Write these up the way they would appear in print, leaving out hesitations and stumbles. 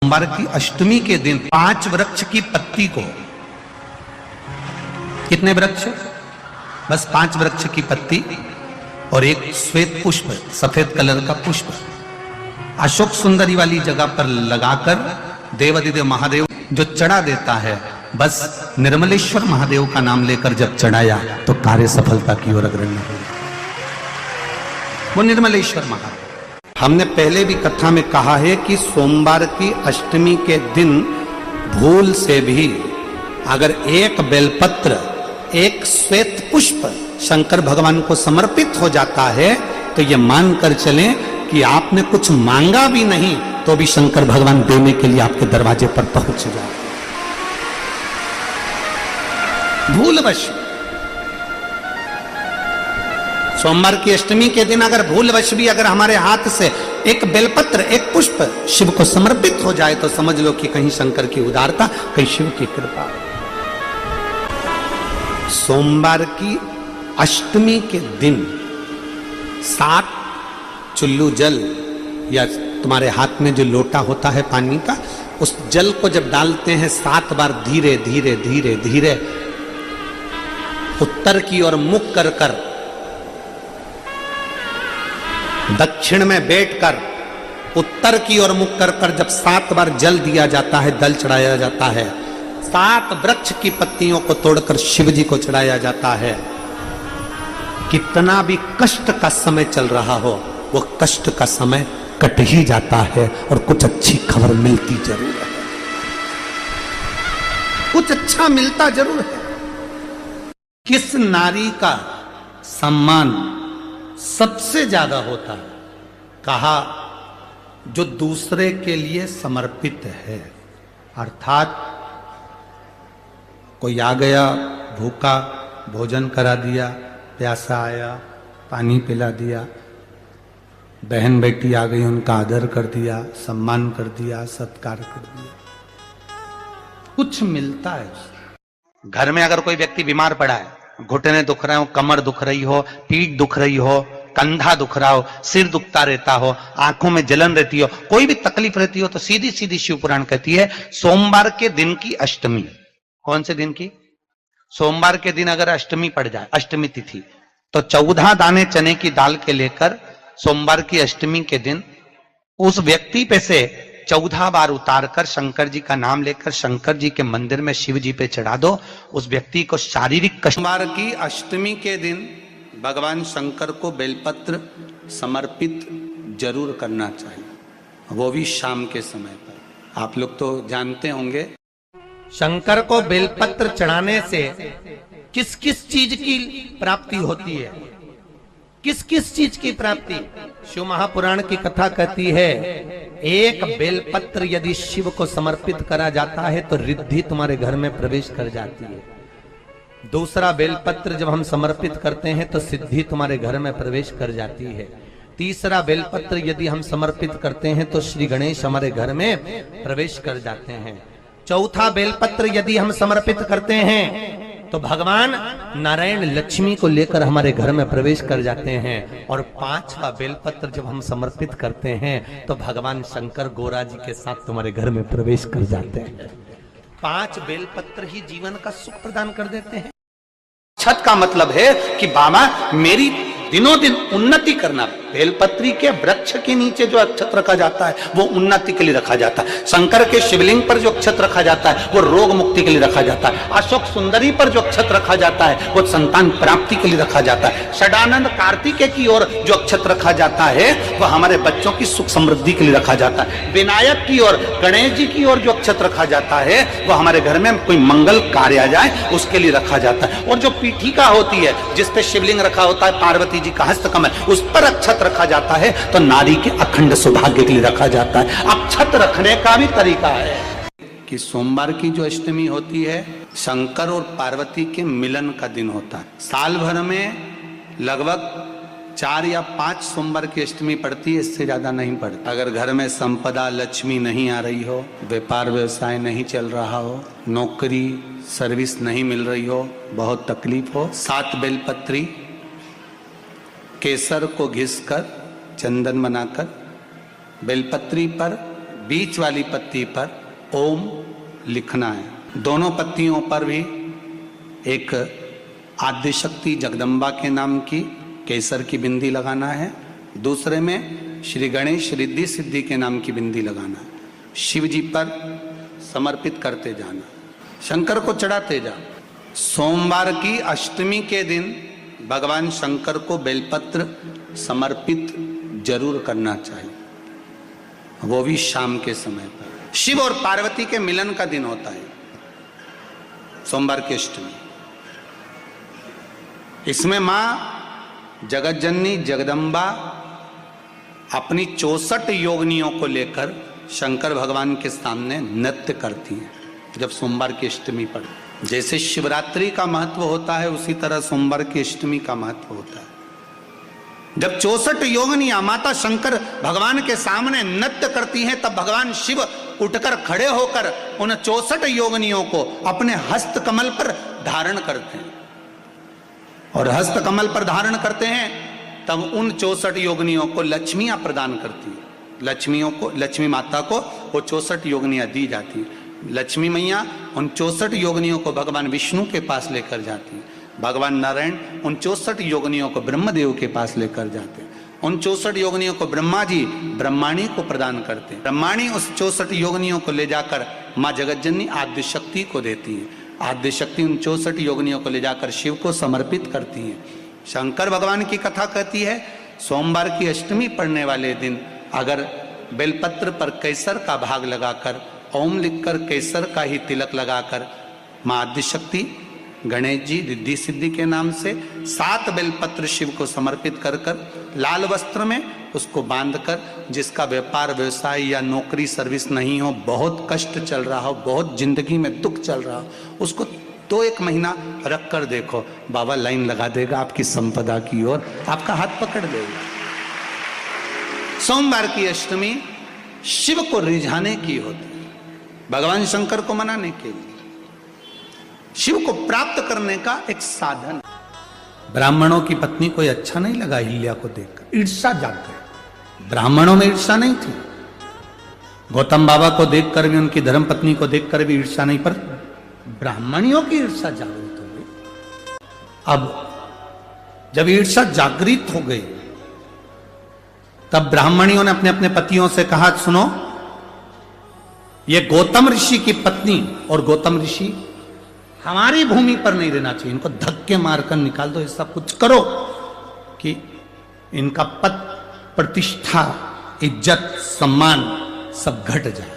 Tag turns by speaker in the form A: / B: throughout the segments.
A: सोमवार की अष्टमी के दिन 5 वृक्ष की पत्ती को, कितने वृक्ष? बस 5 वृक्ष की पत्ती और एक श्वेत पुष्प, सफेद कलर का पुष्प अशोक सुंदरी वाली जगह पर लगाकर देवादिदेव महादेव जो चढ़ा देता है, बस निर्मलेश्वर महादेव का नाम लेकर जब चढ़ाया तो कार्य सफलता की ओर अग्रणी हुई। वो निर्मलेश्वर महादेव। हमने पहले भी कथा में कहा है कि सोमवार की अष्टमी के दिन भूल से भी अगर एक बेलपत्र, एक श्वेत पुष्प शंकर भगवान को समर्पित हो जाता है तो ये मानकर चलें कि आपने कुछ मांगा भी नहीं तो भी शंकर भगवान देने के लिए आपके दरवाजे पर पहुंच जाए। भूलवश सोमवार की अष्टमी के दिन अगर भूलवश भी अगर हमारे हाथ से एक बेलपत्र, एक पुष्प शिव को समर्पित हो जाए तो समझ लो कि कहीं शंकर की उदारता, कहीं शिव की कृपा। सोमवार की अष्टमी के दिन 7 चुल्लू जल या तुम्हारे हाथ में जो लोटा होता है पानी का, उस जल को जब डालते हैं 7 बार धीरे धीरे धीरे धीरे उत्तर की ओर मुख कर कर, दक्षिण में बैठकर उत्तर की ओर मुख कर कर जब 7 बार जल दिया जाता है, दल चढ़ाया जाता है, 7 वृक्ष की पत्तियों को तोड़कर शिव जी को चढ़ाया जाता है। कितना भी कष्ट का समय चल रहा हो, वो कष्ट का समय कट ही जाता है और कुछ अच्छी खबर मिलती जरूर है, कुछ अच्छा मिलता जरूर है। किस नारी का सम्मान सबसे ज्यादा होता है? कहा जो दूसरे के लिए समर्पित है। अर्थात कोई आ गया भूखा, भोजन करा दिया, प्यासा आया पानी पिला दिया, बहन बेटी आ गई उनका आदर कर दिया, सम्मान कर दिया, सत्कार कर दिया, कुछ मिलता है। घर में अगर कोई व्यक्ति बीमार पड़ा है, घुटने दुख रहे हो, कमर दुख रही हो, पीठ दुख रही हो, कंधा दुख रहा हो, सिर दुखता रहता हो, आंखों में जलन रहती हो, कोई भी तकलीफ रहती हो, तो सीधी सीधी शिव पुराण कहती है सोमवार के दिन की अष्टमी। कौन से दिन की? सोमवार के दिन अगर अष्टमी पड़ जाए, अष्टमी तिथि, तो 14 दाने चने की दाल के लेकर सोमवार की अष्टमी के दिन उस व्यक्ति पे से 14 बार उतारकर शंकर जी का नाम लेकर शंकर जी के मंदिर में शिव जी पे चढ़ा दो। उस व्यक्ति को शारीरिक कष्ट। सोमवार की अष्टमी के दिन भगवान शंकर को बेलपत्र समर्पित जरूर करना चाहिए, वो भी शाम के समय पर। आप लोग तो जानते होंगे शंकर को बेलपत्र चढ़ाने से किस किस चीज की प्राप्ति होती है, किस किस चीज की प्राप्ति? शिव महापुराण की कथा कहती है एक बेलपत्र यदि शिव को समर्पित करा जाता है तो रिद्धि तुम्हारे घर में प्रवेश कर जाती है। दूसरा बेलपत्र जब हम समर्पित करते हैं तो सिद्धि तुम्हारे घर में प्रवेश कर जाती है। तीसरा बेलपत्र यदि हम समर्पित करते हैं तो श्री गणेश हमारे घर में प्रवेश कर जाते हैं। चौथा बेलपत्र यदि हम समर्पित करते हैं तो भगवान नारायण लक्ष्मी को लेकर हमारे घर में प्रवेश कर जाते हैं। और 5वां बेलपत्र जब हम समर्पित करते हैं तो भगवान शंकर गोरा जी के साथ तुम्हारे घर में प्रवेश कर जाते हैं। 5 बेलपत्र ही जीवन का सुख प्रदान कर देते हैं। छत का मतलब है कि बाबा मेरी दिनों दिन उन्नति करना। बेलपत्री के वृक्ष के नीचे जो अक्षत रखा जाता है वो उन्नति के लिए रखा जाता है। शंकर के शिवलिंग पर जो अक्षत रखा जाता है वो रोग मुक्ति के लिए रखा जाता है। अशोक सुंदरी पर जो अक्षत रखा जाता है वो संतान प्राप्ति के लिए रखा जाता है। षडानंद कार्तिकेय की ओर जो अक्षत रखा जाता है वो हमारे बच्चों की सुख समृद्धि के लिए रखा जाता है। विनायक की ओर, गणेश जी की ओर जो अक्षत रखा जाता है वो हमारे घर में कोई मंगल कार्य आ जाए उसके लिए रखा जाता है। और जो पीठिका होती है जिसपे शिवलिंग रखा होता है, पार्वती जी का हस्तकमल, उस पर अक्षत रखा जाता है तो नारी के अखंड सौभाग्य के लिए रखा जाता है। अक्षत रखने का भी तरीका है कि सोमवार की जो अष्टमी होती है शंकर और पार्वती के मिलन का दिन होता है। साल भर में लगभग 4 या 5 सोमवार की अष्टमी पड़ती है, इससे ज्यादा नहीं पड़ती। अगर घर में संपदा लक्ष्मी नहीं आ रही हो, व्यापार व्यवसाय नहीं चल रहा हो, नौकरी सर्विस नहीं मिल रही हो, बहुत तकलीफ हो, 7 बेलपत्री केसर को घिसकर चंदन बनाकर बेलपत्री पर बीच वाली पत्ती पर ओम लिखना है। दोनों पत्तियों पर भी एक आद्यशक्ति जगदम्बा के नाम की केसर की बिंदी लगाना है, दूसरे में श्री गणेश रिद्धि सिद्धि के नाम की बिंदी लगाना है। शिव जी पर समर्पित करते जाना, शंकर को चढ़ाते जा। सोमवार की अष्टमी के दिन भगवान शंकर को बेलपत्र समर्पित जरूर करना चाहिए, वो भी शाम के समय पर। शिव और पार्वती के मिलन का दिन होता है सोमवार की अष्टमी। इसमें मां जगत जननी जगदम्बा अपनी 64 योगिनियों को लेकर शंकर भगवान के सामने नृत्य करती हैं जब सोमवार की अष्टमी पर। जैसे शिवरात्रि का महत्व होता है उसी तरह सोमवार की अष्टमी का महत्व होता है। जब 64 योगिनियां माता शंकर भगवान के सामने नृत्य करती हैं तब भगवान शिव उठकर खड़े होकर उन 64 योगिनियों को अपने हस्त कमल पर धारण करते हैं, और हस्त कमल पर धारण करते हैं तब उन 64 योगिनियों को लक्ष्मियां प्रदान करती हैं। लक्ष्मियों को, लक्ष्मी माता को वो 64 योगिनियां दी जाती हैं। लक्ष्मी मैया उन 64 योगिनियों को भगवान विष्णु के पास लेकर जाती हैं। भगवान नारायण उन 64 योगिनियों को ब्रह्मदेव के पास लेकर जाते हैं। उन 64 योगिनियों को ब्रह्मा जी ब्रह्माणी को प्रदान करते हैं। ब्रह्माणी उस 64 योगिनियों को ले जाकर माँ जगतजननी आद्य शक्ति को देती है। आद्य शक्ति उन 64 योगिनियों को ले जाकर शिव को समर्पित करती है। शंकर भगवान की कथा कहती है सोमवार की अष्टमी पड़ने वाले दिन अगर बेलपत्र पर केसर का भाग लगाकर ओम लिखकर केसर का ही तिलक लगाकर माँ आद्य शक्ति गणेश जी रिद्धि सिद्धि के नाम से 7 बेलपत्र शिव को समर्पित कर कर लाल वस्त्र में उसको बांधकर, जिसका व्यापार व्यवसाय या नौकरी सर्विस नहीं हो, बहुत कष्ट चल रहा हो, बहुत जिंदगी में दुख चल रहा हो, उसको 2-1 महीना रख कर देखो, बाबा लाइन लगा देगा आपकी संपदा की ओर, आपका हाथ पकड़ देगा। सोमवार की अष्टमी शिव को रिझाने की होती है, भगवान शंकर को मनाने के लिए, शिव को प्राप्त करने का एक साधन। ब्राह्मणों की पत्नी कोई अच्छा नहीं लगा हिल्या को देखकर, ईर्ष्या जाग गई। ब्राह्मणों में ईर्ष्या नहीं थी, गौतम बाबा को देखकर भी, उनकी धर्म पत्नी को देखकर भी ईर्ष्या नहीं, पर ब्राह्मणियों की ईर्ष्या जागृत हो गई। अब जब ईर्ष्या जागृत हो गई तब ब्राह्मणियों ने अपने अपने पतियों से कहा सुनो, ये गौतम ऋषि की पत्नी और गौतम ऋषि हमारी भूमि पर नहीं रहना चाहिए, इनको धक्के मारकर निकाल दो, ऐसा कुछ करो कि इनका पद प्रतिष्ठा इज्जत सम्मान सब घट जाए।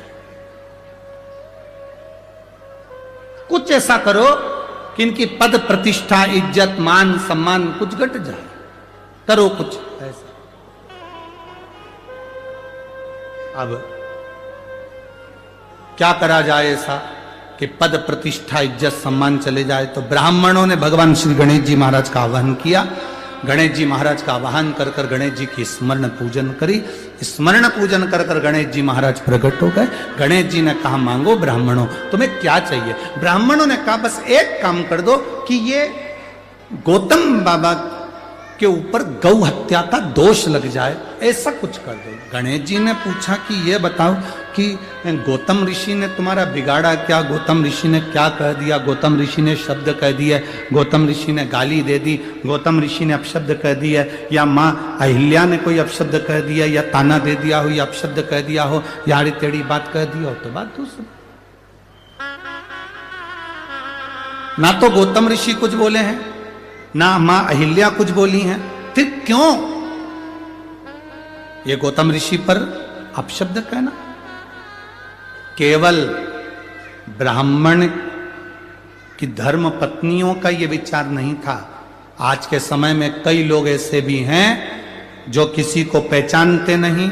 A: कुछ ऐसा करो कि इनकी पद प्रतिष्ठा इज्जत मान सम्मान कुछ घट जाए, करो कुछ ऐसा। अब क्या करा जाए ऐसा कि पद प्रतिष्ठा इज्जत सम्मान चले जाए? तो ब्राह्मणों ने भगवान श्री गणेश जी महाराज का आह्वान किया। गणेश जी महाराज का आह्वान कर कर गणेश जी की स्मरण पूजन करी। स्मरण पूजन कर कर गणेश जी महाराज प्रकट हो गए। गणेश जी ने कहा मांगो ब्राह्मणों, तुम्हें क्या चाहिए? ब्राह्मणों ने कहा बस एक काम कर दो कि ये गौतम बाबा के ऊपर गौ हत्या का दोष लग जाए, ऐसा कुछ कर दो। गणेश जी ने पूछा कि ये बताओ कि गौतम ऋषि ने तुम्हारा बिगाड़ा क्या? गौतम ऋषि ने क्या कह दिया? गौतम ऋषि ने शब्द कह दिया, गौतम ऋषि ने गाली दे दी, गौतम ऋषि ने अपशब्द कह दिया, या माँ अहिल्या ने कोई अपशब्द कह दिया, या ताना दे दिया हो, या अपशब्द कह दिया हो, या आड़ी टेढ़ी बात कह दी हो, तो बात दूसरी। ना तो गौतम ऋषि कुछ बोले हैं, ना मां अहिल्या कुछ बोली हैं, फिर क्यों ये गौतम ऋषि पर अपशब्द कहना? केवल ब्राह्मण की धर्म पत्नियों का ये विचार नहीं था। आज के समय में कई लोग ऐसे भी हैं जो किसी को पहचानते नहीं,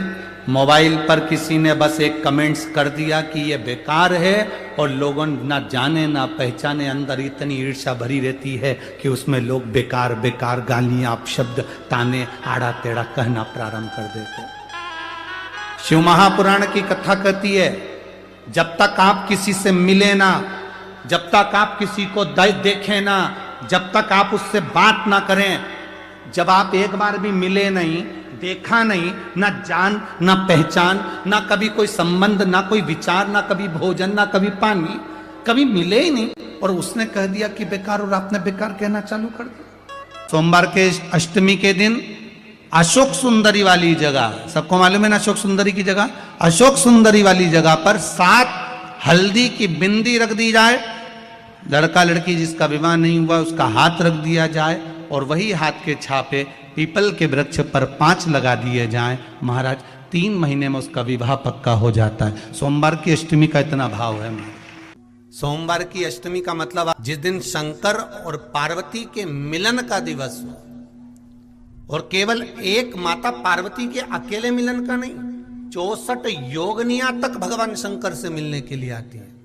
A: मोबाइल पर किसी ने बस एक कमेंट्स कर दिया कि ये बेकार है, और लोगों ना जाने ना पहचाने अंदर इतनी ईर्ष्या भरी रहती है कि उसमें लोग बेकार बेकार गालियां अपशब्द ताने आड़ा टेढ़ा कहना प्रारंभ कर देते। शिव महापुराण की कथा कहती है जब तक आप किसी से मिले ना, जब तक आप किसी को देखें ना, जब तक आप उससे बात ना करें, जब आप एक बार भी मिले नहीं, देखा नहीं, ना जान, ना पहचान, ना कभी कोई संबंध, ना कोई विचार, ना कभी भोजन, ना कभी पानी, कभी मिले ही नहीं, और उसने कह दिया कि बेकार, और आपने बेकार कहना चालू कर दिया। सोमवार के अष्टमी के दिन अशोक सुंदरी वाली जगह, सबको मालूम है ना अशोक सुंदरी की जगह, अशोक सुंदरी वाली जगह पर 7 हल्दी की बिंदी रख दी जाए, लड़का लड़की जिसका विवाह नहीं हुआ उसका हाथ रख दिया जाए, और वही हाथ के छापे पीपल के वृक्ष पर 5 लगा दिए जाएं। महाराज 3 महीने में उसका विवाह पक्का हो जाता है। सोमवार की अष्टमी का इतना भाव है। सोमवार की अष्टमी का मतलब जिस दिन शंकर और पार्वती के मिलन का दिवस हो, और केवल एक माता पार्वती के अकेले मिलन का नहीं, 64 योगनियां तक भगवान शंकर से मिलने के लिए आती है।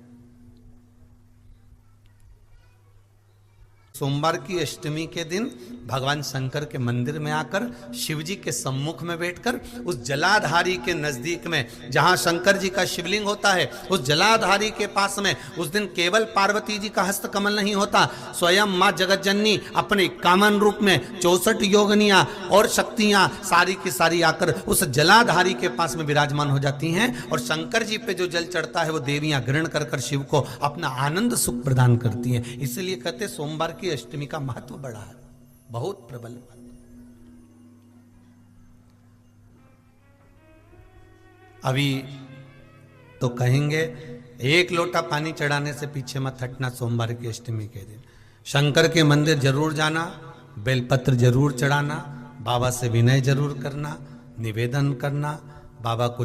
A: सोमवार की अष्टमी के दिन भगवान शंकर के मंदिर में आकर शिव जी के सम्मुख में बैठकर उस जलाधारी के नजदीक में जहां शंकर जी का शिवलिंग होता है, उस जलाधारी के पास में उस दिन केवल पार्वती जी का हस्त कमल नहीं होता, स्वयं मां जगतजननी अपने कामन रूप में 64 योगनियां और शक्तियां सारी की सारी आकर उस जलाधारी के पास में विराजमान हो जाती हैं, और शंकर जी पे जो जल चढ़ता है वो देवियां ग्रहण कर कर शिव को अपना आनंद सुख प्रदान करती हैं। इसलिए कहते सोमवार की अष्टमी का महत्व बड़ा है, बहुत प्रबल। अभी तो कहेंगे 1 लोटा पानी चढ़ाने से पीछे मत हटना। सोमवार की अष्टमी के दिन शंकर के मंदिर जरूर जाना, बेलपत्र जरूर चढ़ाना, बाबा से विनय जरूर करना, निवेदन करना, बाबा को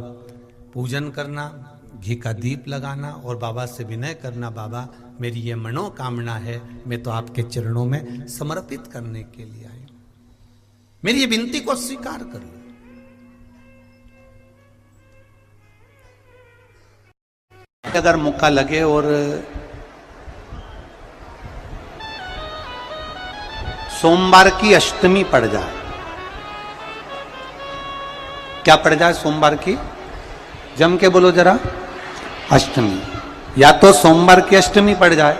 A: पूजन करना, घी का दीप लगाना और बाबा से विनय करना, बाबा मेरी ये मनोकामना है, मैं तो आपके चरणों में समर्पित करने के लिए आई, मेरी ये विनती को स्वीकार कर लो। अगर मौका लगे और सोमवार की अष्टमी पड़ जाए, क्या पड़ जाए सोमवार की, जम के बोलो जरा, अष्टमी, या तो सोमवार की अष्टमी पड़ जाए,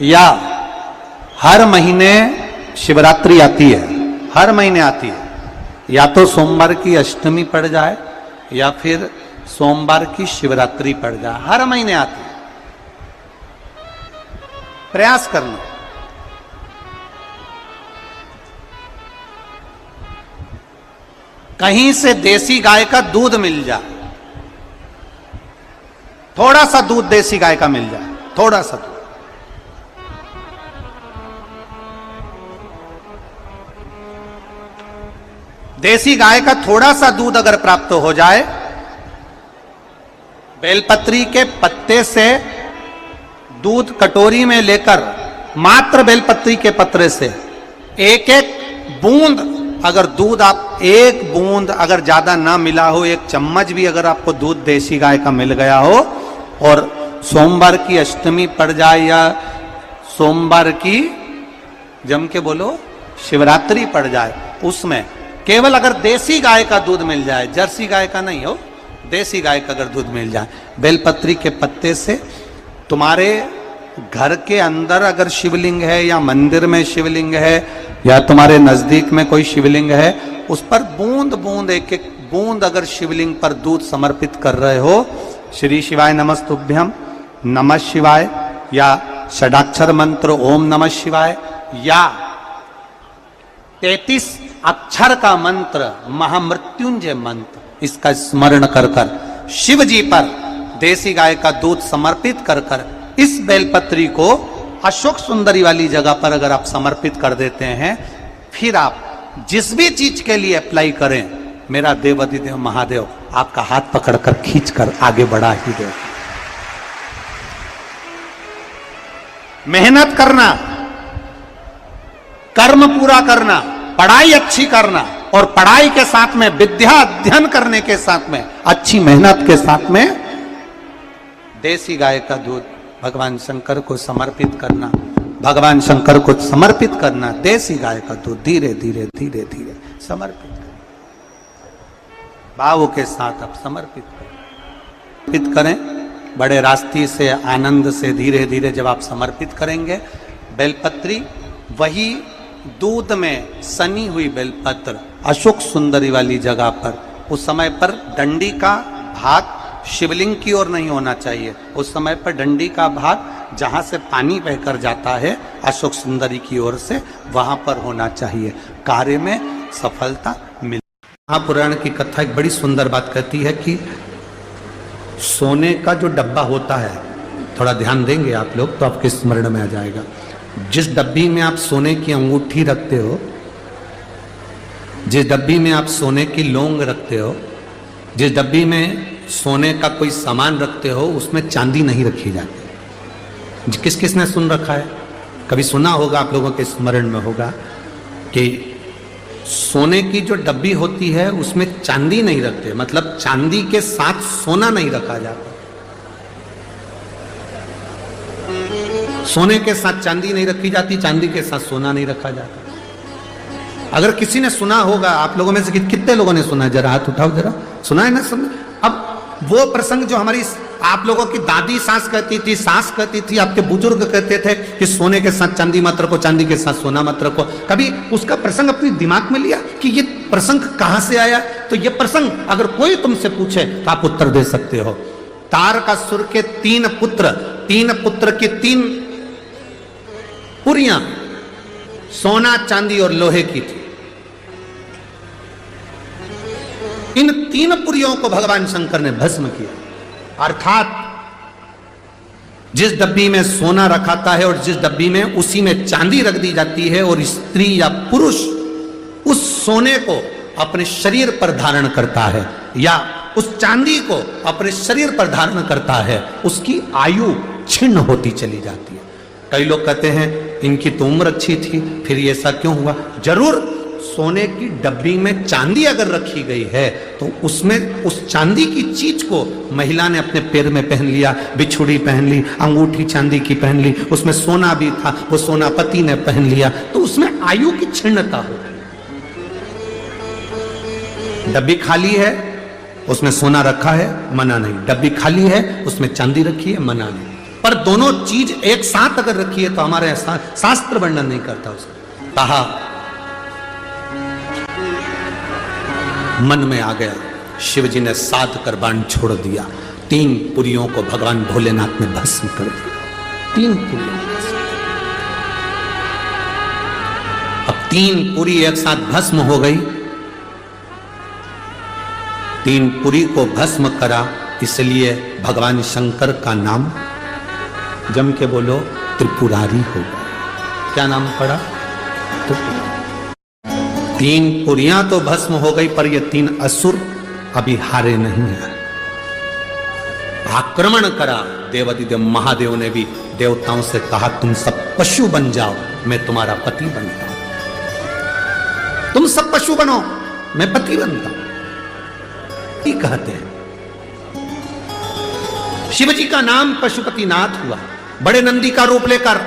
A: या हर महीने शिवरात्रि आती है, हर महीने आती है, या तो सोमवार की अष्टमी पड़ जाए या फिर सोमवार की शिवरात्रि पड़ जाए, हर महीने आती है। प्रयास करना। कहीं से देसी गाय का दूध मिल जाए, थोड़ा सा दूध देसी गाय का मिल जाए, थोड़ा सा दूध, देसी गाय का थोड़ा सा दूध अगर प्राप्त हो जाए, बेलपत्री के पत्ते से दूध कटोरी में लेकर, मात्र बेलपत्री के पत्रे से एक एक बूंद अगर दूध, आप एक बूंद अगर ज्यादा ना मिला हो, 1 चम्मच भी अगर आपको दूध देसी गाय का मिल गया हो, और सोमवार की अष्टमी पड़ जाए या सोमवार की, जम के बोलो, शिवरात्रि पड़ जाए, उसमें केवल अगर देसी गाय का दूध मिल जाए, जर्सी गाय का नहीं हो, देसी गाय का अगर दूध मिल जाए, बेलपत्री के पत्ते से, तुम्हारे घर के अंदर अगर शिवलिंग है या मंदिर में शिवलिंग है या तुम्हारे नजदीक में कोई शिवलिंग है, उस पर बूंद बूंद, एक एक बूंद अगर शिवलिंग पर दूध समर्पित कर रहे हो, श्री शिवाय नमस्तुभ्यम, नमः शिवाय, या षडाक्षर मंत्र ओम नमः शिवाय, या 33 अक्षर का मंत्र महामृत्युंजय मंत्र, इसका स्मरण कर कर शिव जी पर देसी गाय का दूध समर्पित कर कर इस बेलपत्री को अशोक सुंदरी वाली जगह पर अगर आप समर्पित कर देते हैं, फिर आप जिस भी चीज के लिए अप्लाई करें, मेरा देवाधिदेव महादेव आपका हाथ पकड़कर खींचकर आगे बढ़ा ही दे। मेहनत करना, कर्म पूरा करना, पढ़ाई अच्छी करना, और पढ़ाई के साथ में विद्या अध्ययन करने के साथ में अच्छी मेहनत के साथ में देसी गाय का दूध भगवान शंकर को समर्पित करना, भगवान शंकर को समर्पित करना, देसी गाय का दूध धीरे धीरे धीरे धीरे समर्पित करें, भाव के साथ आप समर्पित करें, बड़े रास्ते से, आनंद से, धीरे धीरे जब आप समर्पित करेंगे, बेलपत्री वही दूध में सनी हुई बेलपत्र अशोक सुंदरी वाली जगह पर, उस समय पर डंडी का भाग शिवलिंग की ओर नहीं होना चाहिए, उस समय पर डंडी का भाग जहां से पानी बहकर जाता है अशोक सुंदरी की ओर से, वहां पर होना चाहिए। कार्य में सफलता मिल। महापुराण की कथा एक बड़ी सुंदर बात कहती है कि सोने का जो डब्बा होता है, थोड़ा ध्यान देंगे आप लोग तो आपके स्मरण में आ जाएगा। जिस डब्बी में आप सोने की अंगूठी रखते हो, जिस डब्बी में आप सोने की लौंग रखते हो, जिस डब्बी में सोने का कोई सामान रखते हो, उसमें चांदी नहीं रखी जाती। किस किसने सुन रखा है, कभी सुना होगा, आप लोगों के स्मरण में होगा कि सोने की जो डब्बी होती है उसमें चांदी नहीं रखते, मतलब चांदी के साथ सोना नहीं रखा जाता। सोने के साथ चांदी नहीं रखी जाती, चांदी के साथ सोना नहीं रखा जाता। अगर किसी ने सुना होगा, आप लोगों में से कितने लोगों ने सुना, जरा हाथ उठाओ, जरा सुना है ना सब। अब वो प्रसंग जो हमारी आप लोगों की दादी सास कहती थी, सास कहती थी, आपके बुजुर्ग कहते थे कि सोने के साथ चांदी मत रखो, चांदी के साथ सोना मत रखो, कभी उसका प्रसंग अपने दिमाग में लिया कि ये प्रसंग कहां से आया? तो ये प्रसंग अगर कोई तुमसे पूछे तो आप उत्तर दे सकते हो। तारकासुर के तीन पुत्र की 3 पुरियां सोना, चांदी और लोहे की थी। इन 3 पुरियों को भगवान शंकर ने भस्म किया, अर्थात जिस डब्बी में सोना रखाता है और जिस डब्बी में उसी में चांदी रख दी जाती है, और स्त्री या पुरुष उस सोने को अपने शरीर पर धारण करता है या उस चांदी को अपने शरीर पर धारण करता है, उसकी आयु छिन्न होती चली जाती है। कई लोग कहते हैं इनकी तो उम्र अच्छी थी, फिर ये ऐसा क्यों हुआ? जरूर सोने की डब्बी में चांदी अगर रखी गई है तो उसमें उस चांदी की चीज को महिला ने अपने पैर में पहन लिया, बिछुड़ी पहन ली, अंगूठी चांदी की पहन ली, उसमें सोना भी था, वो सोना पति ने पहन लिया, तो उसमें आयु की क्षीणता हो गई। डब्बी खाली है, उसमें सोना रखा है, मना नहीं। डब्बी खाली है, उसमें चांदी रखी है, मना नहीं। पर दोनों चीज एक साथ अगर रखी है तो हमारे शास्त्र वर्णन नहीं करता उसका। कहा मन में आ गया, शिव जी ने 7 कर बाण छोड़ दिया, 3 पुरियों को भगवान भोलेनाथ ने भस्म कर दिया। 3 पुरियों, अब 3 पुरी एक साथ भस्म हो गई। 3 पुरी को भस्म करा, इसलिए भगवान शंकर का नाम जम के बोलो त्रिपुरारी हो गया। क्या नाम पड़ा? 3 पुरियां तो भस्म हो गई, पर ये 3 असुर अभी हारे नहीं है। आक्रमण करा, देवादिदेव महादेव ने भी देवताओं से कहा तुम सब पशु बन जाओ, मैं तुम्हारा पति बनता हूं। तुम सब पशु बनो, मैं पति बनता हूं। कहते हैं शिव जी का नाम पशुपतिनाथ हुआ। बड़े नंदी का रूप लेकर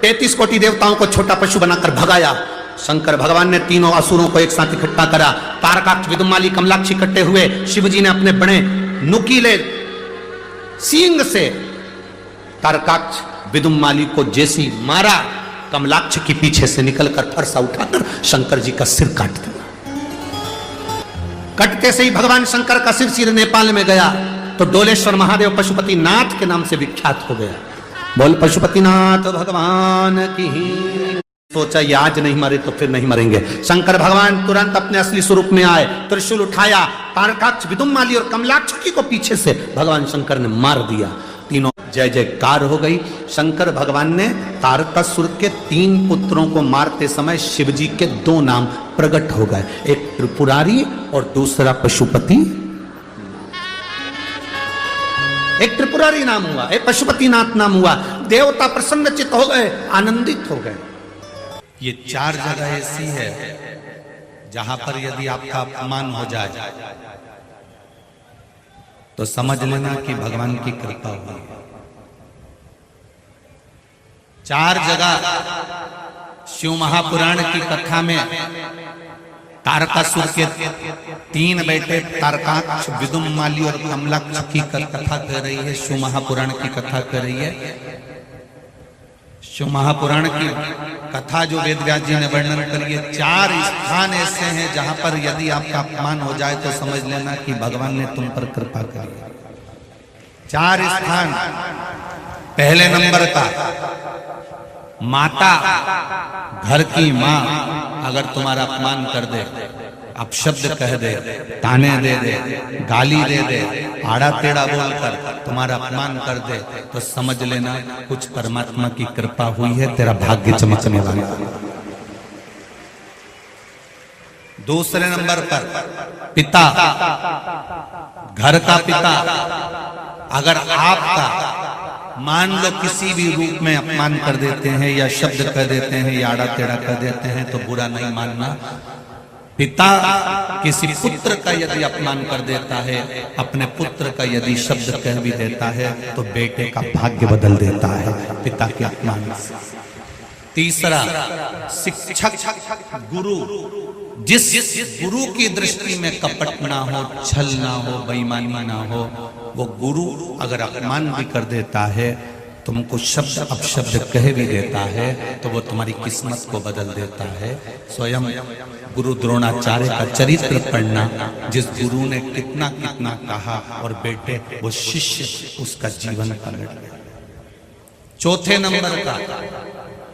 A: 33 कोटि देवताओं को छोटा पशु बनाकर भगाया। शंकर भगवान ने तीनों असुरों को एक साथ इकट्ठा करा। तारकाक्ष, विदुमाली, कमलाक्ष इकट्ठे हुए। शिव जी ने अपने बड़े नुकीले सींग से तारकाक्ष, विदुमाली को जैसी मारा, कमलाक्ष के पीछे से निकलकर फरसा उठाकर शंकर जी का सिर काट दिया। कटते से ही भगवान शंकर का सिर सीधे नेपाल में गया तो डोलेश्वर महादेव पशुपतिनाथ के नाम से विख्यात हो गया। बोल पशुपतिनाथ भगवान की। सोचा ये आज नहीं मरे तो फिर नहीं मरेंगे। शंकर भगवान तुरंत अपने असली स्वरूप में आए, त्रिशूल उठाया, तारकाक्ष, विदुमाली और कमलाक्ष को पीछे से भगवान शंकर ने मार दिया। तीनों जय जयकार हो गई। शंकर भगवान ने तारकासुर के 3 पुत्रों को मारते समय शिव जी के 2 नाम प्रकट हो गए, एक त्रिपुरारी और दूसरा पशुपति। एक त्रिपुरारी नाम हुआ, एक पशुपतिनाथ नाम हुआ। देवता प्रसन्नचित्त हो गए, आनंदित हो गए। ये 4 जगह ऐसी है जहां पर यदि आपका अपमान हो जाए तो समझ लेना कि भगवान की कृपा हुई। 4 जगह शिव महापुराण की कथा में तारकासुर के 3 बेटे तारकाक्ष, विदुमाली और कमलाक्ष की कथा कर रही है। शिव महापुराण की कथा कर रही है। शिव महापुराण की कथा जो वेद व्यास जी ने वर्णन करी है, 4 स्थान ऐसे हैं जहां पर यदि आपका अपमान हो जाए तो समझ लेना कि भगवान ने तुम पर कृपा करी है। 4 स्थान। पहले नंबर का, माता, घर की माँ अगर तुम्हारा अपमान कर दे, अपशब्द कह दे, ताने दे दे, गाली दे दे, आड़ा टेढ़ा बोलकर तुम्हारा अपमान कर दे, तो समझ लेना कुछ परमात्मा की कृपा हुई है, तेरा भाग्य चमकने वाला। दूसरे नंबर पर पिता, घर का पिता अगर आपका मान लो किसी भी रूप में अपमान कर देते हैं या शब्द कह देते हैं या आड़ा टेढ़ा कर देते हैं तो बुरा नहीं मानना। पिता किसी पुत्र का यदि अपमान कर देता है, अपने पुत्र का यदि शब्द कह भी देता है तो बेटे का भाग्य बदल देता है पिता के अपमान से। तीसरा, शिक्षक, गुरु। जिस गुरु की दृष्टि में कपट ना हो, छल ना हो, बेईमानी ना हो, वो गुरु अगर अपमान भी कर देता है, तुमको शब्द अपशब्द कह भी देता है, तो वो तुम्हारी किस्मत को बदल देता है। स्वयं गुरु द्रोणाचार्य का चरित्र पढ़ना, जिस गुरु ने कितना कितना कहा और बेटे वो शिष्य उसका जीवन पलट गया। चौथे नंबर का,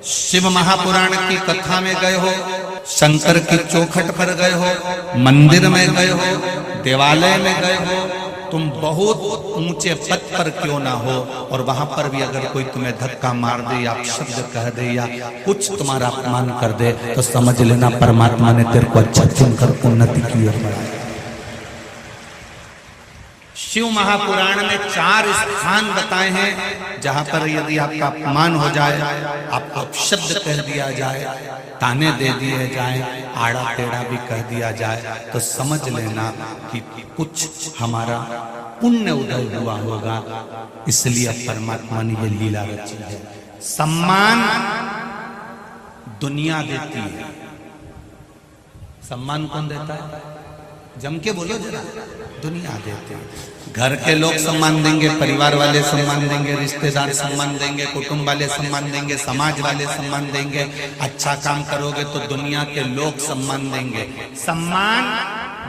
A: शिव महापुराण की कथा में गए हो, शंकर की चौखट पर गए हो, मंदिर में गए हो, देवालय में गए हो, तुम बहुत ऊंचे पद पर क्यों ना हो और वहां पर भी अगर कोई तुम्हें धक्का मार दे या शब्द कह दे या कुछ तुम्हारा अपमान कर दे तो समझ लेना परमात्मा ने तेरे को अच्छा चुनकर उन्नति की ओर बढ़ाया। शिव महापुराण में 4 स्थान बताए हैं जहां पर यदि आपका अपमान हो जाए, आपको अपशब्द कह दिया जाए, ताने दे दिए जाए, आड़ा टेढ़ा भी कह दिया जाए, तो समझ लेना कि कुछ हमारा पुण्य उदय हुआ होगा, इसलिए परमात्मा ने ये लीला रची है। सम्मान दुनिया देती है। सम्मान कौन देता है? जम के बोलो जरा। दुनिया देते हैं। घर के लोग सम्मान देंगे, परिवार वाले सम्मान देंगे, रिश्तेदार सम्मान देंगे, कुटुंब वाले सम्मान देंगे, समाज वाले सम्मान देंगे। अच्छा काम करोगे तो दुनिया के लोग सम्मान देंगे। सम्मान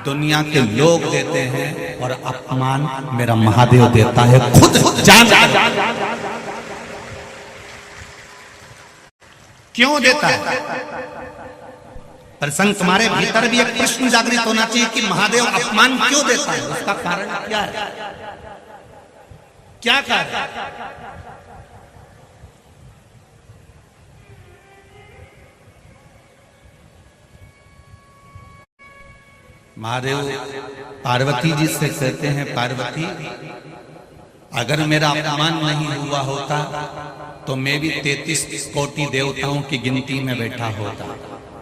A: दुनिया के लोग देते हैं और अपमान मेरा महादेव देता है खुद जान। क्यों देता है? प्रसंग तुम्हारे भीतर भी एक प्रश्न जागृत होना चाहिए कि महादेव अपमान क्यों देता है, उसका कारण क्या है? क्या कारण? महादेव पार्वती जी से कहते हैं, पार्वती अगर मेरा अपमान नहीं हुआ होता तो मैं भी 33 कोटि देवताओं की गिनती में बैठा होता।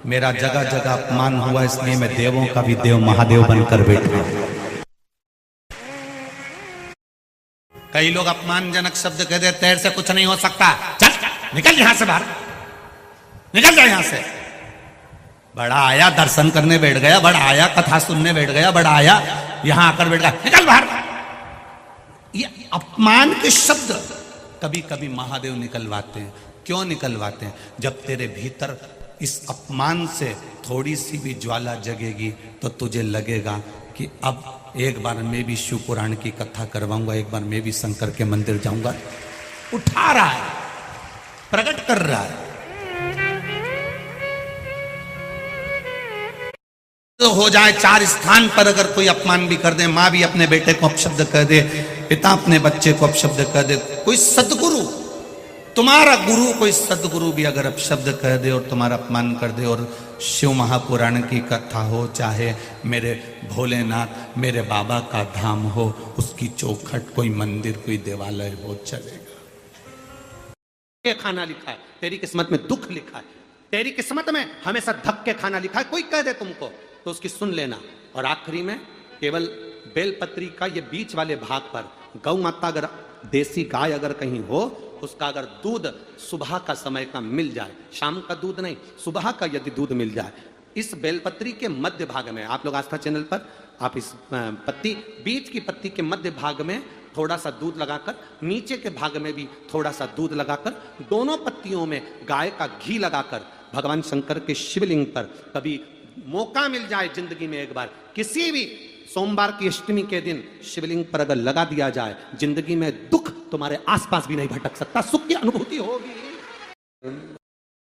A: मेरा जगह जगह अपमान हुआ, इसलिए मैं देवों का भी देव महादेव बनकर बैठा। कई लोग अपमानजनक शब्द कह देते, तेरे से कुछ नहीं हो सकता, चल निकल यहां से बाहर, निकल जा यहां से। बड़ा आया दर्शन करने बैठ गया, बड़ा आया कथा सुनने बैठ गया, बड़ा आया यहां आकर बैठ गया, निकल बाहर। ये अपमान के शब्द कभी कभी महादेव निकलवाते हैं। क्यों निकलवाते हैं? जब तेरे भीतर इस अपमान से थोड़ी सी भी ज्वाला जगेगी तो तुझे लगेगा कि अब एक बार मैं भी शिव पुराण की कथा करवाऊंगा, एक बार मैं भी शंकर के मंदिर जाऊंगा। उठा रहा है, प्रकट कर रहा है। तो हो जाए 4 स्थान पर अगर कोई अपमान भी कर दे, माँ भी अपने बेटे को अपशब्द कह दे, पिता अपने बच्चे को अपशब्द कह दे, कोई सदगुरु, तुम्हारा गुरु कोई सदगुरु भी अगर अपशब्द कह दे और तुम्हारा अपमान कर दे, और शिव महापुराण की कथा हो, चाहे मेरे भोलेनाथ मेरे बाबा का धाम हो, उसकी चौखट कोई मंदिर कोई देवालय हो, चलेगा। ये खाना लिखा है, तेरी किस्मत में दुख लिखा है, तेरी किस्मत में हमेशा धक्के खाना लिखा है, कोई कह दे तुमको तो उसकी सुन लेना। और आखिरी में केवल बेलपत्री का ये बीच वाले भाग पर गौ माता, अगर देसी गाय अगर कहीं हो, उसका अगर दूध सुबह का समय का मिल जाए, शाम का दूध नहीं, सुबह का यदि दूध मिल जाए, इस बेलपत्री के मध्य भाग में, आप लोग आस्था चैनल पर आप इस पत्ती, बीच की पत्ती के मध्य भाग में
B: थोड़ा सा दूध लगाकर, नीचे के भाग में भी थोड़ा सा दूध लगाकर, दोनों पत्तियों में गाय का घी लगाकर भगवान शंकर के शिवलिंग पर कभी मौका मिल जाए जिंदगी में एक बार, किसी भी सोमवार की अष्टमी के दिन शिवलिंग पर अगर लगा दिया जाए, जिंदगी में दुख तुम्हारे आसपास भी नहीं भटक सकता, सुख की अनुभूति होगी।